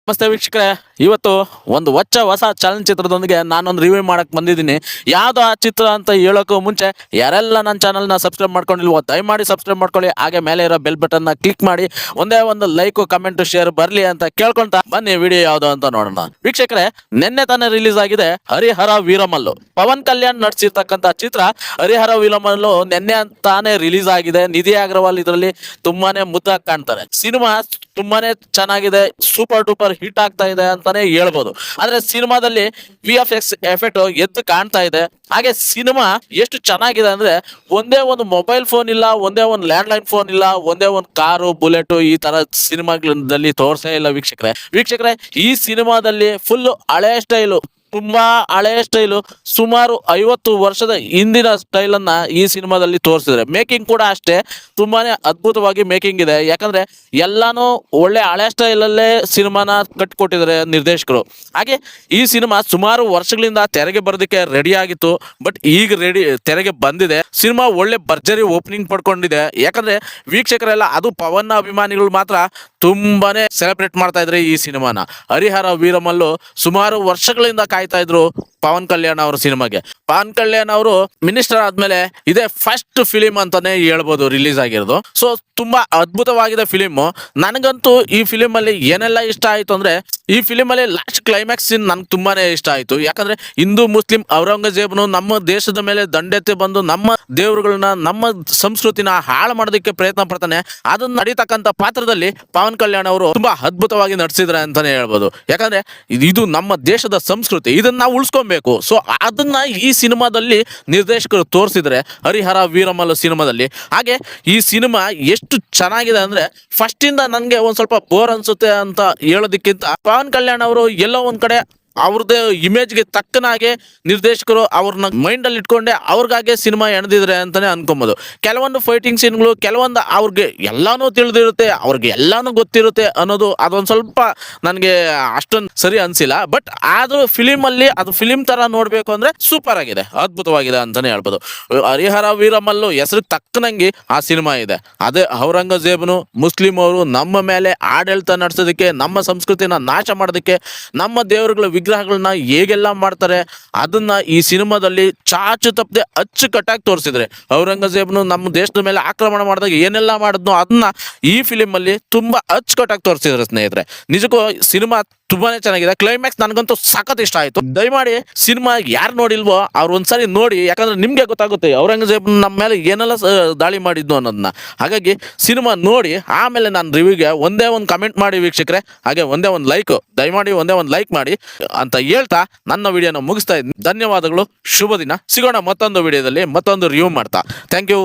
ನಮಸ್ತೆ ವೀಕ್ಷಕರೇ, ಇವತ್ತು ಒಂದು ಹೊಸ ಚಲನಚಿತ್ರದೊಂದಿಗೆ ನಾನೊಂದು ರಿವ್ಯೂ ಮಾಡಕ್ ಬಂದಿದ್ದೀನಿ. ಯಾವ್ದು ಆ ಚಿತ್ರ ಅಂತ ಹೇಳೋಕ್ಕೂ ಮುಂಚೆ ಯಾರೆಲ್ಲ ನನ್ನ ಚಾನಲ್ನ ಸಬ್ಸ್ಕ್ರೈಬ್ ಮಾಡ್ಕೊಂಡಿಲ್ವೋ ದಯಮಾಡಿ ಸಬ್ಸ್ಕ್ರೈಬ್ ಮಾಡ್ಕೊಳ್ಳಿ. ಹಾಗೆ ಮೇಲೆ ಇರೋ ಬೆಲ್ ಬಟನ್ನ ಕ್ಲಿಕ್ ಮಾಡಿ ಒಂದೇ ಒಂದು ಲೈಕ್ ಕಮೆಂಟ್ ಶೇರ್ ಬರಲಿ ಅಂತ ಕೇಳ್ಕೊಂತ ಬನ್ನಿ ವಿಡಿಯೋ ಯಾವ್ದು ಅಂತ ನೋಡೋಣ. ವೀಕ್ಷಕರೇ, ನಿನ್ನೆ ತಾನೇ ರಿಲೀಸ್ ಆಗಿದೆ ಹರಿಹರ ವೀರಮಲ್ಲು. ಪವನ್ ಕಲ್ಯಾಣ್ ನಟಿಸಿರ್ತಕ್ಕಂಥ ಚಿತ್ರ ಹರಿಹರ ವೀರಮಲ್ಲು ನಿನ್ನೆ ತಾನೇ ರಿಲೀಸ್ ಆಗಿದೆ. ನಿಧಿ ಅಗ್ರವಾಲ್ ಇದರಲ್ಲಿ ತುಂಬಾನೇ ಮುದ್ದಾಗಿ ಕಾಣ್ತಾರೆ. ಸಿನಿಮಾ ತುಂಬಾನೇ ಚೆನ್ನಾಗಿದೆ, ಸೂಪರ್ ಡೂಪರ್ ಹಿಟ್ ಆಗ್ತಾ ಇದೆ ಅಂತಾನೆ ಹೇಳ್ಬೋದು. ಆದ್ರೆ ಸಿನಿಮಾದಲ್ಲಿ VFX ಎಫೆಕ್ಟ್ ಎದ್ದು ಕಾಣ್ತಾ ಇದೆ. ಹಾಗೆ ಸಿನಿಮಾ ಎಷ್ಟು ಚೆನ್ನಾಗಿದೆ ಅಂದ್ರೆ ಒಂದೇ ಒಂದು ಮೊಬೈಲ್ ಫೋನ್ ಇಲ್ಲ, ಒಂದೇ ಒಂದು ಲ್ಯಾಂಡ್ಲೈನ್ ಫೋನ್ ಇಲ್ಲ, ಒಂದೇ ಒಂದು ಕಾರು ಬುಲೆಟ್ ಈ ತರ ಸಿನಿಮಾಗಳಲ್ಲಿ ತೋರ್ಸೇ ಇಲ್ಲ ವೀಕ್ಷಕರೇ. ಈ ಸಿನಿಮಾದಲ್ಲಿ ಫುಲ್ ಹಳೆ ಸ್ಟೈಲು, ತುಂಬಾ ಹಳೆ ಸ್ಟೈಲು, ಸುಮಾರು 50 ವರ್ಷದ ಹಿಂದಿನ ಸ್ಟೈಲ್ ಅನ್ನ ಈ ಸಿನಿಮಾದಲ್ಲಿ ತೋರಿಸಿದ್ರೆ. ಮೇಕಿಂಗ್ ಕೂಡ ಅಷ್ಟೇ ತುಂಬಾನೇ ಅದ್ಭುತವಾಗಿ ಮೇಕಿಂಗ್ ಇದೆ. ಯಾಕಂದ್ರೆ ಎಲ್ಲಾನು ಒಳ್ಳೆ ಹಳೆ ಸ್ಟೈಲ್ ಅಲ್ಲೇ ಸಿನಿಮಾನ ಕಟ್ಕೊಟ್ಟಿದ್ದಾರೆ ನಿರ್ದೇಶಕರು. ಹಾಗೆ ಈ ಸಿನಿಮಾ ಸುಮಾರು ವರ್ಷಗಳಿಂದ ತೆರೆಗೆ ಬರೋದಕ್ಕೆ ರೆಡಿ ಆಗಿತ್ತು, ಬಟ್ ಈಗ ತೆರೆಗೆ ಬಂದಿದೆ. ಸಿನಿಮಾ ಒಳ್ಳೆ ಭರ್ಜರಿ ಓಪನಿಂಗ್ ಪಡ್ಕೊಂಡಿದೆ. ಯಾಕಂದ್ರೆ ವೀಕ್ಷಕರೆಲ್ಲ, ಅದು ಪವನ್ ಅಭಿಮಾನಿಗಳು ಮಾತ್ರ ತುಂಬಾನೇ ಸೆಲೆಬ್ರೇಟ್ ಮಾಡ್ತಾ ಇದ್ರೆ ಈ ಸಿನಿಮಾನ. ಹರಿಹರ ವೀರಮಲ್ಲು ಸುಮಾರು ವರ್ಷಗಳಿಂದ ಕಾಯ್ತಾ ಇದ್ರು ಪವನ್ ಕಲ್ಯಾಣ್ ಅವರ ಸಿನಿಮಾಗೆ. ಪವನ್ ಕಲ್ಯಾಣ್ ಅವರು ಮಿನಿಸ್ಟರ್ ಆದ್ಮೇಲೆ ಇದೇ ಫಸ್ಟ್ ಫಿಲಿಂ ಅಂತಾನೆ ಹೇಳ್ಬೋದು ರಿಲೀಸ್ ಆಗಿರೋದು. ಸೊ ತುಂಬಾ ಅದ್ಭುತವಾಗಿದೆ ಫಿಲಿಮ್. ನನಗಂತೂ ಈ ಫಿಲಿಮ್ ಅಲ್ಲಿ ಏನೆಲ್ಲ ಇಷ್ಟ ಆಯ್ತು ಅಂದ್ರೆ, ಈ ಫಿಲಿಮ್ ಅಲ್ಲಿ ಲಾಸ್ಟ್ ಕ್ಲೈಮ್ಯಾಕ್ಸ್ ಸೀನ್ ನನ್ಗೆ ತುಂಬಾನೇ ಇಷ್ಟ ಆಯ್ತು. ಯಾಕಂದ್ರೆ ಹಿಂದೂ ಮುಸ್ಲಿಂ ಔರಂಗಜೇಬನು ನಮ್ಮ ದೇಶದ ಮೇಲೆ ದಂಡೆತ್ತಿ ಬಂದು ನಮ್ಮ ದೇವರುಗಳನ್ನ, ನಮ್ಮ ಸಂಸ್ಕೃತಿನ ಹಾಳು ಮಾಡೋದಕ್ಕೆ ಪ್ರಯತ್ನ ಪಡ್ತಾನೆ. ಅದನ್ನ ನಡೀತಕ್ಕಂಥ ಪಾತ್ರದಲ್ಲಿ ಪವನ್ ಕಲ್ಯಾಣ್ ಅವರು ತುಂಬಾ ಅದ್ಭುತವಾಗಿ ನಟಿಸಿದ್ರೆ ಅಂತಾನೆ ಹೇಳ್ಬೋದು. ಯಾಕಂದ್ರೆ ಇದು ನಮ್ಮ ದೇಶದ ಸಂಸ್ಕೃತಿ, ಇದನ್ನ ನಾವು ಉಳಿಸ್ಕೊಬೇಕು. ಸೊ ಅದನ್ನ ಈ ಸಿನಿಮಾದಲ್ಲಿ ನಿರ್ದೇಶಕರು ತೋರಿಸಿದ್ರೆ ಹರಿಹರ ವೀರಮಲ್ಲು ಸಿನಿಮಾದಲ್ಲಿ. ಹಾಗೆ ಈ ಸಿನಿಮಾ ಎಷ್ಟು ಚೆನ್ನಾಗಿದೆ ಅಂದ್ರೆ, ಫಸ್ಟ್ ಇಂದ ನನ್ಗೆ ಒಂದ್ ಸ್ವಲ್ಪ ಬೋರ್ ಅನ್ಸುತ್ತೆ ಅಂತ ಹೇಳೋದಕ್ಕಿಂತ ಪವನ್ ಕಲ್ಯಾಣ್ ಅವರು ಎಲ್ಲೋ ಒಂದ್ ಕಡೆ ಅವ್ರದ್ದೇ ಇಮೇಜ್ಗೆ ತಕ್ಕನಾಗೆ ನಿರ್ದೇಶಕರು ಅವ್ರನ್ನ ಮೈಂಡ್ ಅಲ್ಲಿ ಇಟ್ಕೊಂಡೆ ಅವ್ರಿಗಾಗೆ ಸಿನಿಮಾ ಎಣದಿದ್ರೆ ಅಂತಾನೆ ಅನ್ಕೊಬೋದು. ಕೆಲವೊಂದು ಫೈಟಿಂಗ್ ಸೀನ್ಗಳು, ಕೆಲವೊಂದು ಅವ್ರಿಗೆ ಎಲ್ಲಾನು ತಿಳಿದಿರುತ್ತೆ, ಅವ್ರಿಗೆ ಎಲ್ಲಾನು ಗೊತ್ತಿರುತ್ತೆ ಅನ್ನೋದು ಅದೊಂದು ಸ್ವಲ್ಪ ನನಗೆ ಅಷ್ಟೊಂದು ಸರಿ ಅನ್ಸಿಲ್ಲ. ಬಟ್ ಆದ್ರೂ ಫಿಲಿಮ್ ಅಲ್ಲಿ ಅದು ಫಿಲಿಮ್ ತರ ನೋಡ್ಬೇಕು ಅಂದ್ರೆ ಸೂಪರ್ ಆಗಿದೆ, ಅದ್ಭುತವಾಗಿದೆ ಅಂತಾನೆ ಹೇಳ್ಬೋದು. ಹರಿಹರ ವೀರಮಲ್ಲು ಹೆಸರಿಗೆ ತಕ್ಕನಂಗೆ ಆ ಸಿನಿಮಾ ಇದೆ. ಅದೇ ಔರಂಗಜೇಬನು ಮುಸ್ಲಿಂ ಅವರು ನಮ್ಮ ಮೇಲೆ ಆಡಳಿತ ನಡೆಸೋದಕ್ಕೆ, ನಮ್ಮ ಸಂಸ್ಕೃತಿನ ನಾಶ ಮಾಡೋದಕ್ಕೆ, ನಮ್ಮ ದೇವರುಗಳ ವಿಗ್ರಹಗಳನ್ನ ಹೇಗೆಲ್ಲ ಮಾಡ್ತಾರೆ ಅದನ್ನ ಈ ಸಿನಿಮಾದಲ್ಲಿ ಚಾಚು ತಪ್ಪದೆ ಅಚ್ಚುಕಟ್ಟಾಗಿ ತೋರಿಸಿದ್ರೆ. ಔರಂಗಜೇಬನು ನಮ್ಮ ದೇಶದ ಮೇಲೆ ಆಕ್ರಮಣ ಮಾಡಿದಾಗ ಏನೆಲ್ಲ ಮಾಡಿದ್ನೋ ಅದನ್ನ ಈ ಫಿಲಿಮ್ ಅಲ್ಲಿ ತುಂಬಾ ಅಚ್ಚುಕಟ್ಟಾಗಿ ತೋರಿಸಿದ್ರೆ ಸ್ನೇಹಿತರೆ. ನಿಜಕ್ಕೂ ಸಿನಿಮಾ ತುಂಬಾನೇ ಚೆನ್ನಾಗಿದೆ. ಕ್ಲೈಮ್ಯಾಕ್ಸ್ ನನಗಂತೂ ಸಖತ್ ಇಷ್ಟ ಆಯ್ತು. ದಯಮಾಡಿ ಸಿನಿಮಾ ಯಾರು ನೋಡಿಲ್ವೋ ಅವ್ರು ಒಂದ್ಸರಿ ನೋಡಿ, ಯಾಕಂದ್ರೆ ನಿಮ್ಗೆ ಗೊತ್ತಾಗುತ್ತೆ ಔರಂಗಜೇಬ್ ನಮ್ಮ ಮೇಲೆ ಏನೆಲ್ಲ ದಾಳಿ ಮಾಡಿದ್ನು ಅನ್ನೋದನ್ನ. ಹಾಗಾಗಿ ಸಿನಿಮಾ ನೋಡಿ ಆಮೇಲೆ ನಾನು ರಿವ್ಯೂಗೆ ಒಂದೇ ಒಂದು ಕಮೆಂಟ್ ಮಾಡಿ ವೀಕ್ಷಕರೇ. ಹಾಗೆ ಒಂದೇ ಒಂದು ಲೈಕ್, ದಯಮಾಡಿ ಒಂದೇ ಒಂದು ಲೈಕ್ ಮಾಡಿ ಅಂತ ಹೇಳ್ತಾ ನನ್ನ ವಿಡಿಯೋನ ಮುಗಿಸ್ತಾ ಇದ್ದೀನಿ. ಧನ್ಯವಾದಗಳು, ಶುಭ ದಿನ. ಸಿಗೋಣ ಮತ್ತೊಂದು ವಿಡಿಯೋದಲ್ಲಿ ಮತ್ತೊಂದು ರಿವ್ಯೂ ಮಾಡ್ತಾ. Thank you.